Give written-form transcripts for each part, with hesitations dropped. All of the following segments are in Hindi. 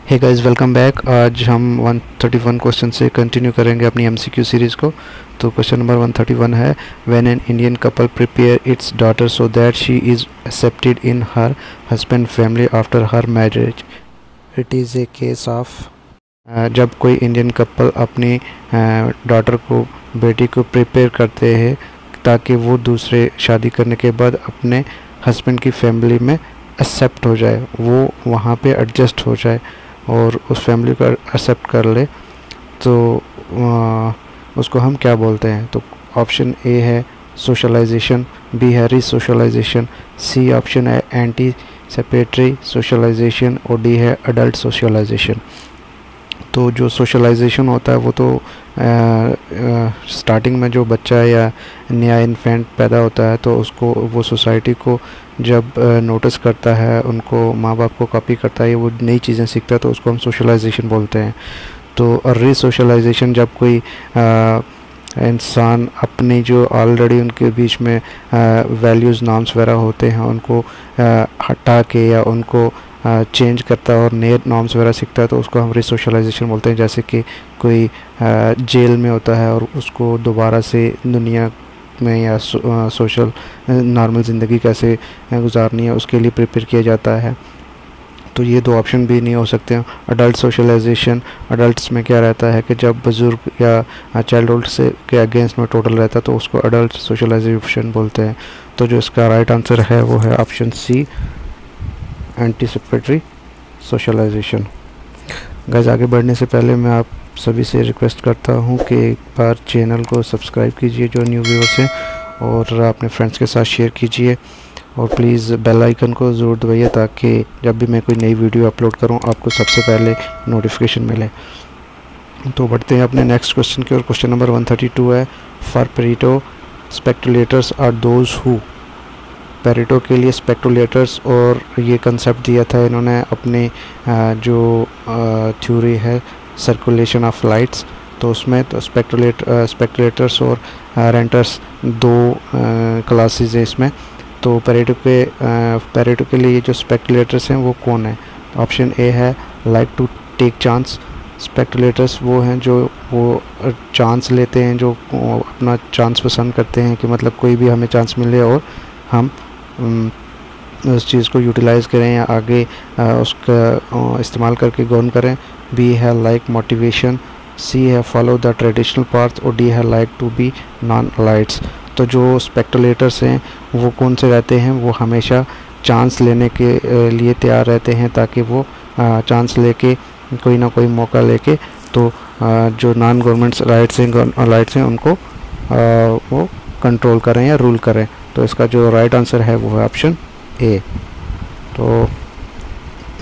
Hey guys, welcome back. आज हम 131 क्वेश्चन से कंटिन्यू करेंगे अपनी एमसीक्यू सीरीज़ को। तो क्वेश्चन नंबर 131 है, when an Indian couple prepare it's daughter so that she is accepted in her husband family after her marriage, it is a case of. जब कोई इंडियन कपल अपनी डॉटर को, बेटी को प्रिपेयर करते हैं ताकि वो दूसरे शादी करने के बाद अपने हस्बैंड की फैमिली में एक्सेप्ट हो जाए, वो वहाँ पे एडजस्ट हो जाए और उस फैमिली को एक्सेप्ट कर ले, तो उसको हम क्या बोलते हैं? तो ऑप्शन ए है सोशलाइजेशन, बी है रीसोशलाइजेशन, सी ऑप्शन है एंटी सेपरेटरी सोशलाइजेशन और डी है अडल्ट सोशलाइजेशन। तो जो सोशलाइजेशन होता है वो तो स्टार्टिंग में जो बच्चा या नया इन्फेंट पैदा होता है तो उसको वो सोसाइटी को जब नोटिस करता है, उनको माँ बाप को कॉपी करता है, वो नई चीज़ें सीखता है, तो उसको हम सोशलाइजेशन बोलते हैं। तो रीसोशलाइजेशन जब कोई इंसान अपनी जो ऑलरेडी उनके बीच में वैल्यूज़ नॉर्म्स वगैरह होते हैं उनको हटा के या उनको चेंज करता है और नए नॉर्म्स वगैरह सीखता है, तो उसको हम रीसोशलाइजेशन बोलते हैं। जैसे कि कोई जेल में होता है और उसको दोबारा से दुनिया में या सोशल नॉर्मल ज़िंदगी कैसे गुजारनी है उसके लिए प्रिपेयर किया जाता है। तो ये दो ऑप्शन भी नहीं हो सकते हैं। अडल्ट सोशलाइजेशन, अडल्ट्स में क्या रहता है कि जब बुज़ुर्ग या चाइल्डहुड से के अगेंस्ट में टोटल रहता है तो उसको अडल्ट सोशलाइजेशन बोलते हैं। तो जो इसका राइट आंसर है वो है option C, anticipatory socialization. Guys, आगे बढ़ने से पहले मैं आप सभी से रिक्वेस्ट करता हूं कि एक बार चैनल को सब्सक्राइब कीजिए जो न्यू व्यूअर्स हैं, और अपने फ्रेंड्स के साथ शेयर कीजिए, और प्लीज़ बेल आइकन को ज़रूर दबाइए ताकि जब भी मैं कोई नई वीडियो अपलोड करूं आपको सबसे पहले नोटिफिकेशन मिले। तो बढ़ते हैं अपने नेक्स्ट क्वेश्चन की ओर। क्वेश्चन नंबर 132 है, for Pareto speculators are those who. Pareto के लिए स्पेकुलेटर्स और ये कंसेप्ट दिया था इन्होंने अपने जो थ्योरी है सर्कुलेशन ऑफ लाइट्स, तो उसमें तो स्पेकुलेटर्स और रेंटर्स दो क्लासेस है इसमें। तो पेरेटो के लिए जो स्पेकुलेटर्स हैं वो कौन है? ऑप्शन ए है like to take chance. Speculators वो हैं जो वो चांस लेते हैं, जो अपना चांस पसंद करते हैं कि मतलब कोई भी हमें चांस मिले और हम उस चीज़ को यूटिलाइज़ करें या आगे उसका इस्तेमाल करके गौन करें। बी है लाइक मोटिवेशन, सी है फॉलो द ट्रेडिशनल पाथ और डी है like to be non lights. तो जो स्पेकुलेटर्स हैं वो कौन से रहते हैं? वो हमेशा चांस लेने के लिए तैयार रहते हैं ताकि वो चांस लेके कोई ना कोई मौका लेके तो जो नॉन गवर्नमेंट राइट्स हैं उनको वो कंट्रोल करें या रूल करें। तो इसका जो राइट आंसर है वो है ऑप्शन ए। तो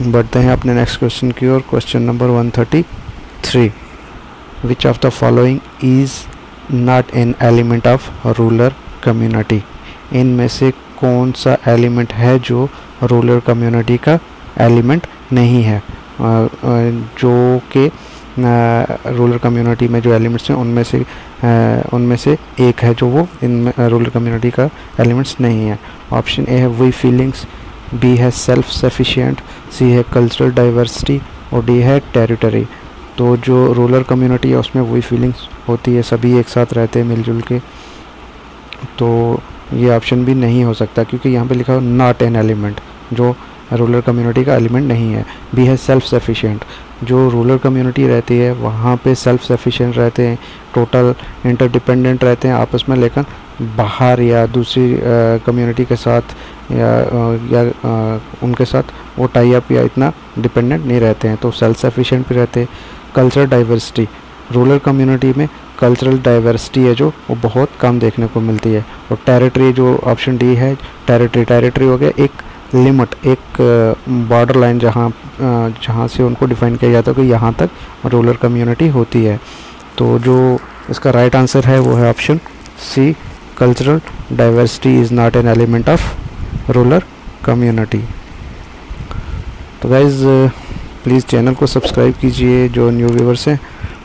बढ़ते हैं अपने नेक्स्ट क्वेश्चन की ओर। Question number 133, which of the following is not an element of rural community. इनमें से कौन सा एलिमेंट है जो रूरल कम्युनिटी का एलिमेंट नहीं है? जो कि रूरल कम्युनिटी में जो एलिमेंट्स हैं उनमें से एक है जो वो इन रूरल कम्युनिटी का एलिमेंट्स नहीं है। ऑप्शन ए है वी फीलिंग्स, बी है सेल्फ सफिशिएंट, सी है कल्चरल डाइवर्सिटी और डी है टेरिटरी। तो जो रूरल कम्युनिटी है उसमें वही फीलिंग्स होती है, सभी एक साथ रहते हैं मिलजुल के, तो ये ऑप्शन भी नहीं हो सकता क्योंकि यहाँ पे लिखा हो नॉट एन एलिमेंट, जो रूरल कम्युनिटी का एलिमेंट नहीं है। बी है सेल्फ सफिशिएंट, जो रूरल कम्युनिटी रहती है वहाँ पे सेल्फ सफिशिएंट रहते हैं, टोटल इंटरडिपेंडेंट रहते हैं आपस में, लेकिन बाहर या दूसरी कम्युनिटी के साथ या उनके साथ वो टाई अप या इतना डिपेंडेंट नहीं रहते हैं, तो सेल्फ सफिशिएंट भी रहते हैं। कल्चरल डाइवर्सिटी, रूरल कम्युनिटी में कल्चरल डाइवर्सिटी है जो वो बहुत कम देखने को मिलती है। और टेरिटरी, जो ऑप्शन डी है टेरिटरी हो गया एक लिमिट, एक बॉर्डर लाइन जहाँ से उनको डिफाइन किया जाता है कि यहाँ तक रूरल कम्युनिटी होती है। तो जो इसका राइट आंसर है वो है option C, cultural diversity is not an element of rural community. तो गाइज़ प्लीज़ चैनल को सब्सक्राइब कीजिए जो न्यू व्यूअर्स हैं,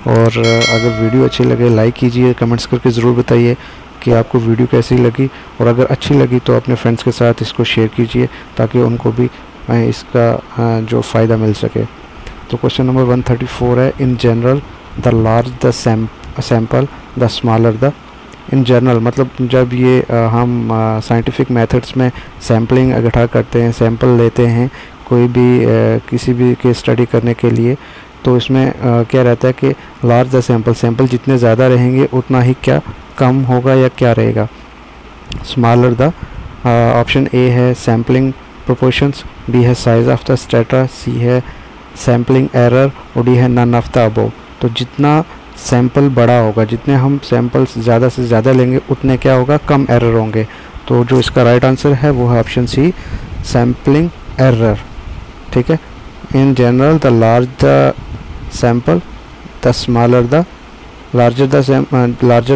और अगर वीडियो अच्छी लगे लाइक कीजिए, कमेंट्स करके ज़रूर बताइए कि आपको वीडियो कैसी लगी, और अगर अच्छी लगी तो अपने फ्रेंड्स के साथ इसको शेयर कीजिए ताकि उनको भी इसका जो फ़ायदा मिल सके। तो क्वेश्चन नंबर 134 है, in general the large the sample the smaller the. In general मतलब जब ये हम साइंटिफिक मेथड्स में सैम्पलिंग इकट्ठा करते हैं, सैंपल लेते हैं कोई भी किसी भी केस स्टडी करने के लिए, तो इसमें क्या रहता है कि लार्ज द सैंपल जितने ज़्यादा रहेंगे उतना ही क्या कम होगा या क्या रहेगा, स्मॉलर द। ऑप्शन ए है सैम्पलिंग प्रोपोर्शंस, बी है साइज ऑफ द स्ट्रेटा, सी है सैम्पलिंग एरर और डी है नन ऑफ द अबव। तो जितना सैंपल बड़ा होगा, जितने हम सैंपल्स ज़्यादा से ज़्यादा लेंगे उतने क्या होगा, कम एरर होंगे। तो जो इसका राइट आंसर है वो है ऑप्शन सी, सैम्पलिंग एरर। ठीक है, in general the large the sample the smaller the, larger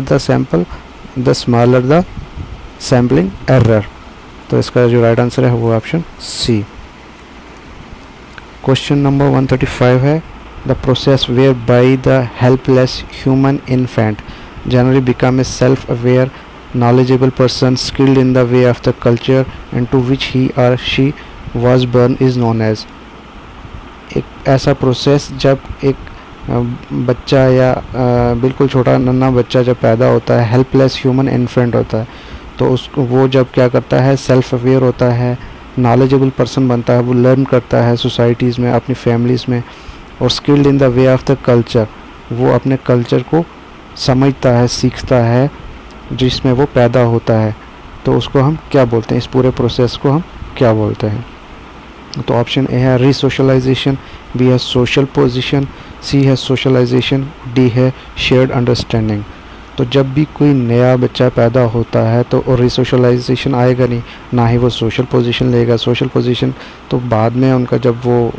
the sample the smaller the sampling error. तो इसका जो राइट आंसर है वो ऑप्शन सी। क्वेश्चन नंबर 135 है, the process whereby the helpless human infant generally become a self aware knowledgeable person skilled in the way of the culture into which he or she was born is known as। एक ऐसा प्रोसेस जब एक बच्चा या बिल्कुल छोटा नन्हा बच्चा जब पैदा होता है, हेल्पलेस ह्यूमन इन्फेंट होता है, तो उसको वो जब क्या करता है, सेल्फ अवेयर होता है, नॉलेजेबल पर्सन बनता है, वो लर्न करता है सोसाइटीज़ में, अपनी फैमिलीज़ में, और skilled in the way of the culture, वो अपने कल्चर को समझता है, सीखता है जिसमें वो पैदा होता है, तो उसको हम क्या बोलते हैं, इस पूरे प्रोसेस को हम क्या बोलते हैं। तो ऑप्शन ए है रीसोशलाइजेशन, बी है सोशल पोजीशन, सी है सोशलाइजेशन, डी है शेयर्ड अंडरस्टैंडिंग। तो जब भी कोई नया बच्चा पैदा होता है तो रिसोशलाइजेशन आएगा नहीं, ना ही वो सोशल पोजीशन लेगा। सोशल पोजीशन तो बाद में उनका जब वो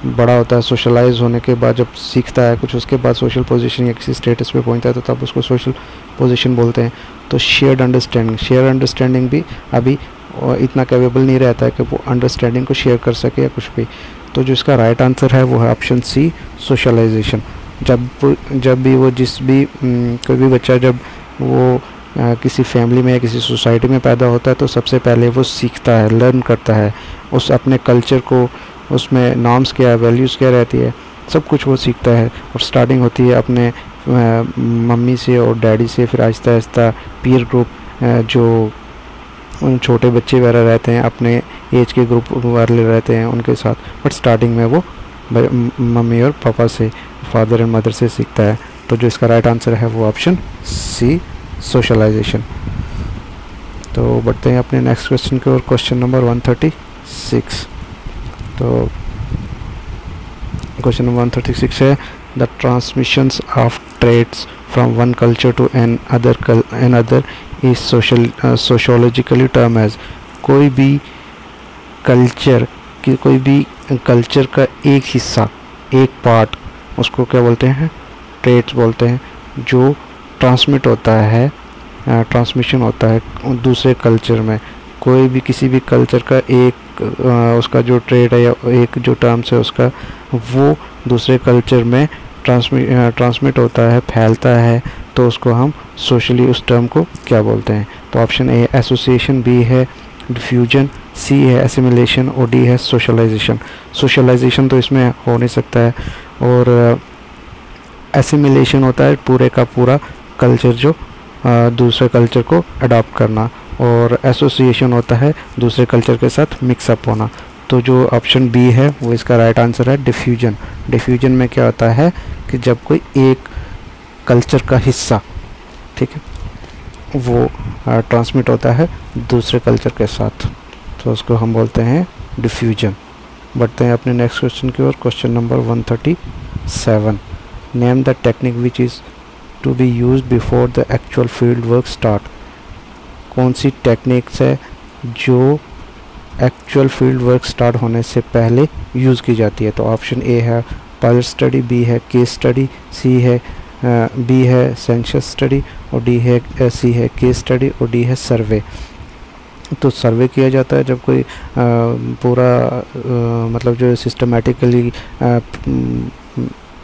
बड़ा होता है, सोशलाइज होने के बाद जब सीखता है कुछ, उसके बाद सोशल पोजीशन या किसी स्टेटस पे पहुंचता है तो तब उसको सोशल पोजीशन बोलते हैं। तो शेयर्ड अंडरस्टैंडिंग भी अभी इतना कैपेबल नहीं रहता है कि वो अंडरस्टैंडिंग को शेयर कर सके या कुछ भी। तो जो इसका राइट आंसर है वो है ऑप्शन सी, सोशलाइजेशन। जब भी वो कोई भी बच्चा जब वो किसी फैमिली में या किसी सोसाइटी में पैदा होता है तो सबसे पहले वो सीखता है, लर्न करता है उस अपने कल्चर को, उसमें नॉर्म्स क्या है, वैल्यूज़ क्या रहती है, सब कुछ वो सीखता है। और स्टार्टिंग होती है अपने मम्मी से और डैडी से, फिर आहिस्ता आहिस्ता पीयर ग्रुप जो छोटे बच्चे वगैरह रहते हैं अपने एज के ग्रुप वाले रहते हैं उनके साथ, बट स्टार्टिंग में वो मम्मी और पापा से, फादर एंड मदर से सीखता है। तो जो इसका राइट आंसर है वो ऑप्शन सी, सोशलाइजेशन। तो बढ़ते हैं अपने नेक्स्ट क्वेश्चन की ओर, क्वेश्चन नंबर 136। तो क्वेश्चन नंबर 136 है, the transmissions of trades from one culture to another is sociologically term as. कोई भी कल्चर का एक हिस्सा, एक पार्ट, उसको क्या बोलते हैं, ट्रेड्स बोलते हैं, जो ट्रांसमिट होता है, ट्रांसमिशन होता है दूसरे कल्चर में। कोई भी किसी भी कल्चर का एक उसका जो ट्रेड है या एक जो टर्म्स है उसका, वो दूसरे कल्चर में ट्रांसमिट होता है, फैलता है, तो उसको हम सोशली उस टर्म को क्या बोलते हैं। तो ऑप्शन ए एसोसिएशन, बी है डिफ्यूजन, सी है एसिमिलेशन और डी है सोशलाइजेशन। सोशलाइजेशन तो इसमें हो नहीं सकता है, और एसिमिलेशन होता है पूरे का पूरा कल्चर जो दूसरे कल्चर को अडॉप्ट करना, और एसोसिएशन होता है दूसरे कल्चर के साथ मिक्सअप होना। तो जो ऑप्शन बी है वो इसका राइट आंसर है, डिफ्यूजन। डिफ्यूजन में क्या होता है कि जब कोई एक कल्चर का हिस्सा, ठीक है, वो ट्रांसमिट होता है दूसरे कल्चर के साथ, तो उसको हम बोलते हैं डिफ्यूजन। बढ़ते हैं अपने नेक्स्ट क्वेश्चन की ओर, question number 137। Name the technique which is to be used before the actual field work start. कौन सी टेक्निक्स है जो एक्चुअल फील्ड वर्क स्टार्ट होने से पहले यूज़ की जाती है। तो ऑप्शन ए है पायलट स्टडी, बी है केस स्टडी, बी है सेंसस स्टडी और सी है केस स्टडी और डी है सर्वे। तो सर्वे किया जाता है जब कोई पूरा मतलब जो सिस्टमेटिकली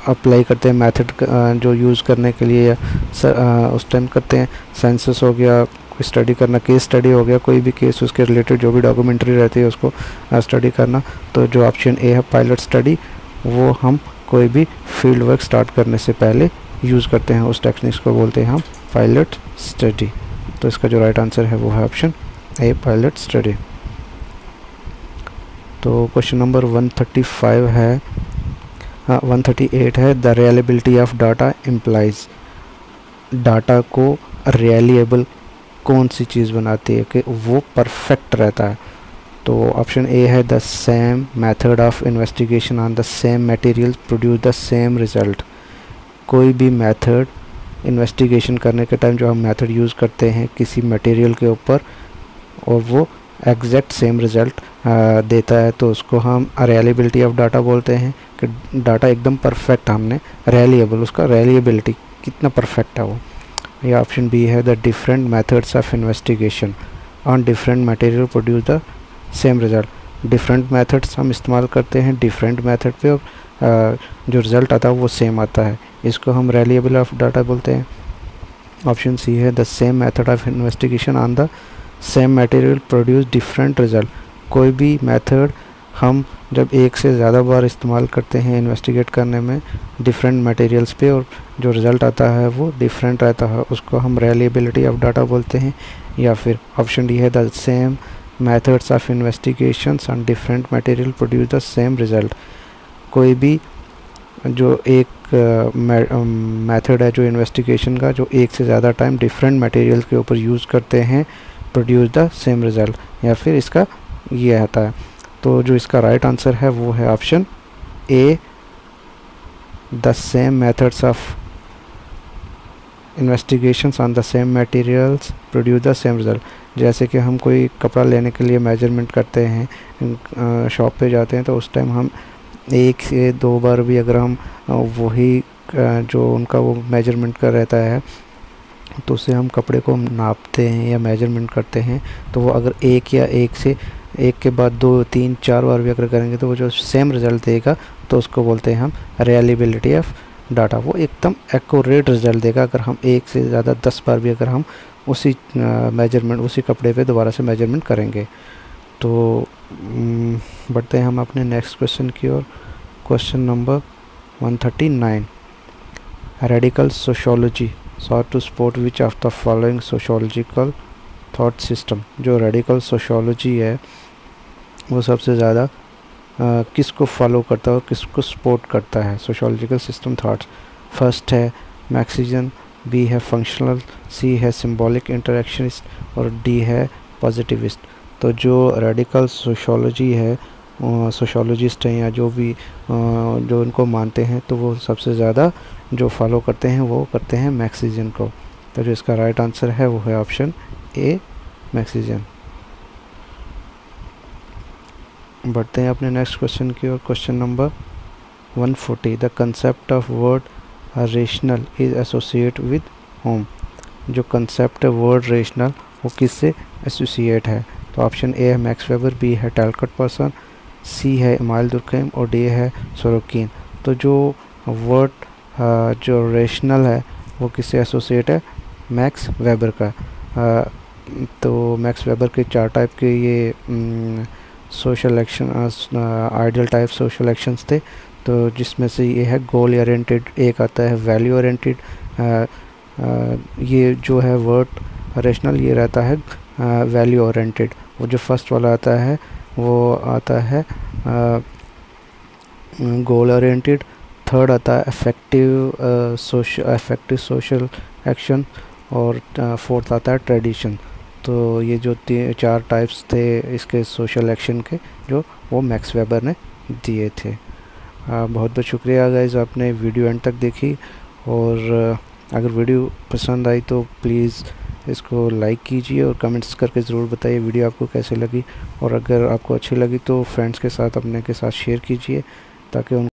अप्लाई करते हैं मेथड जो यूज़ करने के लिए, या उस टाइम करते हैं। सेंसस हो गया, स्टडी करना, केस स्टडी हो गया, कोई भी केस उसके रिलेटेड जो भी डॉक्यूमेंट्री रहती है उसको स्टडी करना। तो जो ऑप्शन ए है पायलट स्टडी वो हम कोई भी फील्ड वर्क स्टार्ट करने से पहले यूज़ करते हैं। उस टेक्निक्स को बोलते हैं हम पायलट स्टडी। तो इसका जो राइट आंसर है वो है ऑप्शन ए, पायलट स्टडी। तो क्वेश्चन नंबर 135 है, 138 है, the reliability of data implies. Data को रिलायबल कौन सी चीज़ बनाती है कि वो परफेक्ट रहता है? तो ऑप्शन ए है the same method of investigation on the same material produce the same result. कोई भी मेथड इन्वेस्टिगेशन करने के टाइम जो हम मेथड यूज़ करते हैं किसी मटेरियल के ऊपर और वो एग्जैक्ट सेम रिज़ल्ट देता है, तो उसको हम रिलायबिलिटी ऑफ डाटा बोलते हैं कि डाटा एकदम परफेक्ट हमने रिलायबल, उसका रिलायबिलिटी कितना परफेक्ट है वो। या ऑप्शन बी है the different methods of investigation on different material produce the same result. Different methods हम इस्तेमाल करते हैं डिफरेंट मेथड पे और जो रिज़ल्ट आता है वो सेम आता है, इसको हम रिलायबल ऑफ डाटा बोलते हैं। ऑप्शन सी है the same method of investigation on the same material produce different result. कोई भी मेथड हम जब एक से ज़्यादा बार इस्तेमाल करते हैं इन्वेस्टिगेट करने में डिफरेंट मटेरियल्स पे और जो रिज़ल्ट आता है वो डिफरेंट रहता है, उसको हम रिलायबिलिटी ऑफ डाटा बोलते हैं। या फिर ऑप्शन डी है the same methods of investigations on different material produce the same result. कोई भी जो एक मेथड है जो इन्वेस्टिगेशन का जो एक से ज़्यादा टाइम डिफरेंट मटेरियल के ऊपर यूज़ करते हैं प्रोड्यूस द सेम रिज़ल्ट, या फिर इसका ये आता है। तो जो इसका राइट आंसर है वो है option A, the same methods of investigations on the same materials produce the same result. जैसे कि हम कोई कपड़ा लेने के लिए मेजरमेंट करते हैं, शॉप पे जाते हैं, तो उस टाइम हम एक से दो बार भी अगर हम वही जो उनका वो मेजरमेंट का रहता है तो उससे हम कपड़े को नापते हैं या मेजरमेंट करते हैं, तो वो अगर एक के बाद 2, 3, 4 बार भी अगर करेंगे तो वो जो सेम रिज़ल्ट देगा तो उसको बोलते हैं हम रिलायबिलिटी ऑफ डाटा। वो एकदम एक्यूरेट रिज़ल्ट देगा अगर हम एक से ज़्यादा 10 बार भी अगर हम उसी मेजरमेंट उसी कपड़े पे दोबारा से मेजरमेंट करेंगे। तो बढ़ते हैं हम अपने नेक्स्ट क्वेश्चन की ओर। Question number 139, radical sociology sought to support which of the following sociological thought system। जो रेडिकल सोशियोलॉजी है वो सबसे ज़्यादा किसको फॉलो करता है और किसको सपोर्ट करता है? Sociological system thoughts. फर्स्ट है मैक्सिजन, बी है फंक्शनल, सी है सिंबॉलिक इंटरेक्शनिस्ट और डी है पॉजिटिविस्ट। तो जो रेडिकल सोशियोलॉजी है सोशियोलॉजिस्ट हैं या जो भी जो उनको मानते हैं तो वो सबसे ज़्यादा जो फॉलो करते हैं वो करते हैं मैक्सिजन को। तो जो इसका राइट आंसर है वो है ऑप्शन ए, मैक्सिजन। बढ़ते हैं अपने नेक्स्ट क्वेश्चन की ओर। Question number 140, the concept of word rational is associate with whom. जो कंसेप्ट है वर्ड रेशनल वो किससे एसोसिएट है? तो ऑप्शन ए है मैक्स वेबर, बी है टैलकट पर्सन, सी है इमाइल दुर्कheim और डी है सोरोकिन। तो जो वर्ड जो रेशनल है वो किससे एसोसिएट है? मैक्स वेबर का। तो मैक्स वेबर के 4 टाइप के ये social action ideal type social actions थे। तो जिसमें से ये है गोल ओरिएंटेड, एक आता है वैल्यू ओरिएंटेड। ये जो है वर्ड रेशनल ये रहता है वैल्यू ओरिएंटेड। वो जो फर्स्ट वाला आता है वो आता है गोल ओरिएंटेड। थर्ड आता है इफेक्टिव सोशल एक्शन और फोर्थ आता है ट्रेडिशन। तो ये जो 4 टाइप्स थे इसके सोशल एक्शन के जो वो मैक्स वेबर ने दिए थे। बहुत बहुत शुक्रिया गाइस, आपने वीडियो एंड तक देखी। और अगर वीडियो पसंद आई तो प्लीज़ इसको लाइक कीजिए और कमेंट्स करके ज़रूर बताइए वीडियो आपको कैसे लगी। और अगर आपको अच्छी लगी तो फ्रेंड्स के साथ अपने के साथ शेयर कीजिए ताकि उन